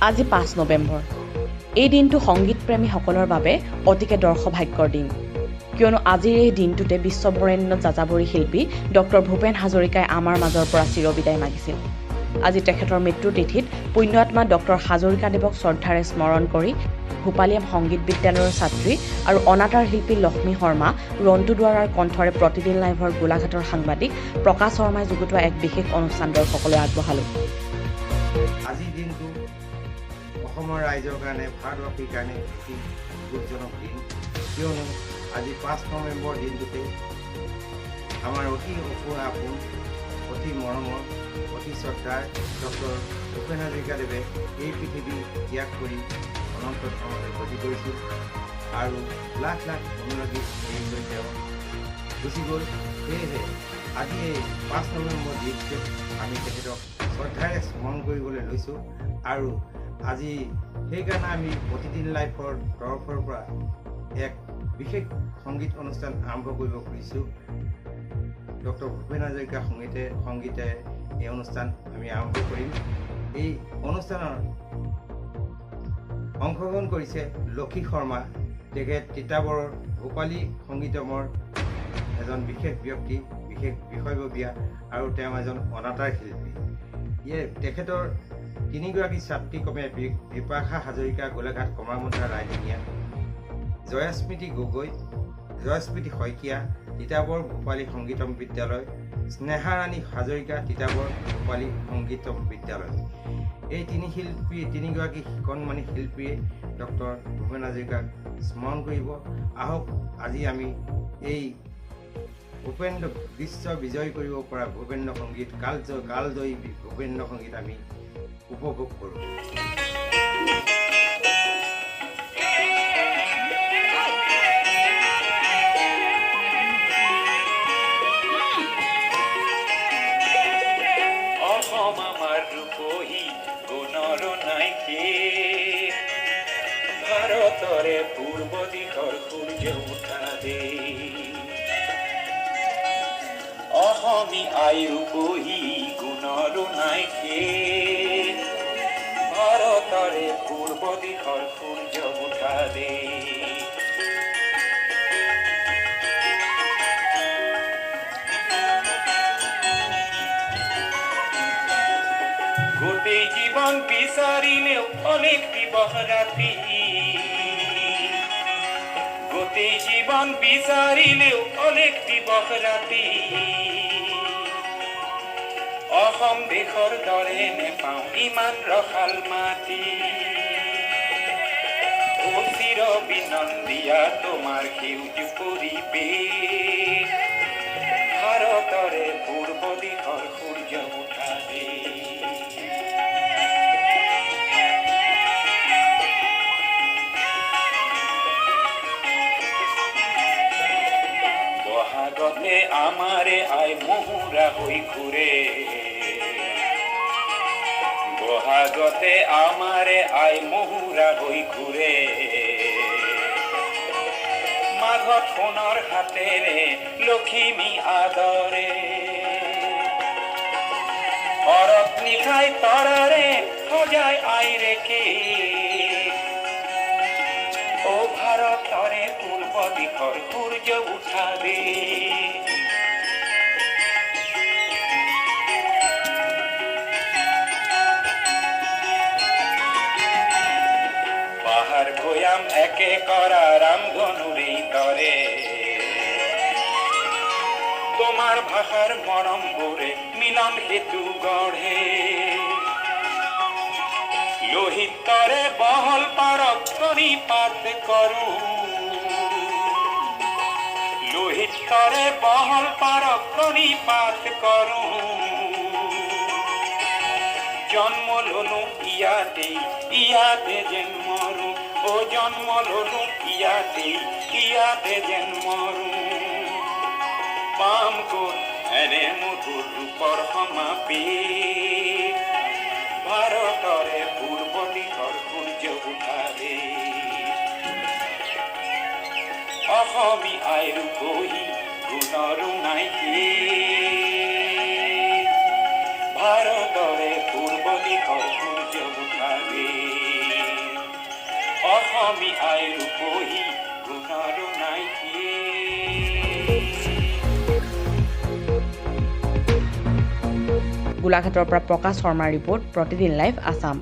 আজি ৫ নৱেম্বৰ। এই দিনটো সংগীতপ্ৰেমীসকলৰ বাবে অতিকে দৰ্শভাগ্যৰ দিন, কিয়নো আজিৰ এই দিনটোতে বিশ্ববৰেণ্য যাযাবৰী শিল্পী ডক্টৰ ভূপেন হাজৰিকাই আমাৰ মাজৰ পৰা চিৰবিদায় মাগিছিল। আজি তেখেতৰ মৃত্যুৰ তিথিত পুণ্যাত্মা ডক্টৰ হাজৰিকাদেৱক শ্ৰদ্ধাৰে স্মৰণ কৰি ভূপালিয়াম সংগীত বিদ্যালয়ৰ ছাত্ৰী আৰু অনাতাঁৰ শিল্পী লক্ষ্মী শৰ্মা, ৰণ্টু দুৱাৰাৰ কণ্ঠৰে প্ৰতিদিন লাইভৰ গোলাঘাটৰ সাংবাদিক প্ৰকাশ শৰ্মাই যুগুতোৱা এক বিশেষ অনুষ্ঠান দৰ্শকলৈ আগবঢ়ালোঁ। আজিৰ দিনটো অসমৰ ৰাইজৰ কাৰণে, ভাৰতবাসীৰ কাৰণে অতি দুখজনক দিন, কিয়নো আজি ৫ নৱেম্বৰ দিনটোতে আমাৰ অতি আপোন, অতি মৰমৰ, অতি শ্ৰদ্ধাৰ ডক্টৰ ভূপেন হাজৰিকাদেৱে এই পৃথিৱী ত্যাগ কৰি অনন্ত ধামলৈ গতি কৰিছিল আৰু লাখ লাখ অনুৰাগী এৰি লৈ তেওঁ গুচি গ'ল। সেয়েহে আজি এই ৫ নৱেম্বৰ দিনটোত আমি তেখেতক শ্ৰদ্ধাৰে স্মৰণ কৰিবলৈ লৈছোঁ আৰু আজি সেইকাৰণে আমি প্ৰতিদিন লাইফৰ তৰফৰ পৰা এক বিশেষ সংগীত অনুষ্ঠান আৰম্ভ কৰিব খুজিছোঁ। ডক্টৰ ভূপেন হাজৰিকা সংগীতে এই অনুষ্ঠান আমি আৰম্ভ কৰিম। এই অনুষ্ঠানৰ অংশগ্ৰহণ কৰিছে লক্ষী শৰ্মা, তেখেত তিতাবৰৰ ভূপালী সংগীতমৰ এজন বিশেষ ব্যক্তি, বিশেষ বিষয়ববীয়া আৰু তেওঁ এজন অনাতাঁৰ শিল্পী। তেখেতৰ 3গৰাকী ছাত্ৰী ক্ৰমে বিপাশা হাজৰিকা গোলাঘাট কমাৰমুণ্ডা ৰাইডিঙীয়া, জয়াস্মৃতি গগৈ, জয়স্মৃতি শইকীয়া তিতাবৰ ভূপালী সংগীতম বিদ্যালয়, স্নেহাৰাণী হাজৰিকা তিতাবৰ ভূপালী সংগীতম বিদ্যালয়। এই তিনিগৰাকী কণমানি শিল্পীয়ে ডক্টৰ ভূপেন হাজৰিকাক স্মৰণ কৰিব। আহক আজি আমি এই ভূপেন্দ্ৰ বিশ্ব বিজয় কৰিব পৰা ভূপেন্দ্ৰ সংগীত, কালজয়ী ভূপেন্দ্ৰ সংগীত আমি উপভোগ কৰোঁ। অসম আমাৰ ৰূপহী গুণৰ নাইকে, ভাৰতৰে পূৰ্ব দিশৰ সূৰ্য উঠা দে। অসমী আই ৰূপহী গুণৰ নাইকে, ভাৰতৰে পূৰ্ব দিশৰ সূৰ্য উঠা দে। গোটেই জীৱন বিচাৰিলেও অনেক দিবস ৰাতি, গোটেই জীৱন বিচাৰিলেও অনেক দিবস ৰাতি, অসম দেশৰ দৰে নেপাওঁ ইমান ৰসাল মাটি। চিৰ বিনন্দিয়া তোমাৰ সেউজ পৰিৱেশ, ভাৰতৰে পূৰ্ব দিশৰ সূৰ্য উঠা দে। বহাগতে আমাৰে আই মহুৰা হৈ ঘূৰে, বহাগতে আমাৰে আই মহুৰা হৈ ঘূৰে, মাঘত সোণৰ হাতেৰে লখিমী আদৰে, শৰৎ নিশাই তৰাৰে সজাই আইৰেকে, অ ভাৰতৰে পূৰ্ব দিশৰ সূৰ্য উঠা দে। পাহাৰ ভৈয়াম একে কৰা ৰামধনুৰেই তৰে, তোমাৰ ভাষাৰ মৰমবোৰে মিলন সেতু গঢ়ে, লোহিতৰে বহল পাৰক প্ৰণিপাত কৰোঁ, লোহিতৰে বহল পাৰক প্ৰণিপাত কৰোঁ, জন্ম ললো ইয়াতেই ইয়াতে যেন মৰো, অ জন্ম ললো ইয়াতেই ইয়াতে যেন মৰো, পাম ক'ত এনে মধুৰ ৰূপৰ সমাবেশ, ভাৰতৰে পূৰ্ব দিশৰ সূৰ্য উঠা দে। অসমী আই ৰূপহী গুণৰো নাইকে, ভাৰতৰে পূৰ্ব দিশৰ সূৰ্য উঠা দে। অসমীয়াই ৰূপহী গুণৰো নাইকিয়ে গোলাঘাটৰ পৰা প্ৰকাশ শৰ্মাৰ ৰিপৰ্ট, প্ৰতিদিন লাইভ আছাম।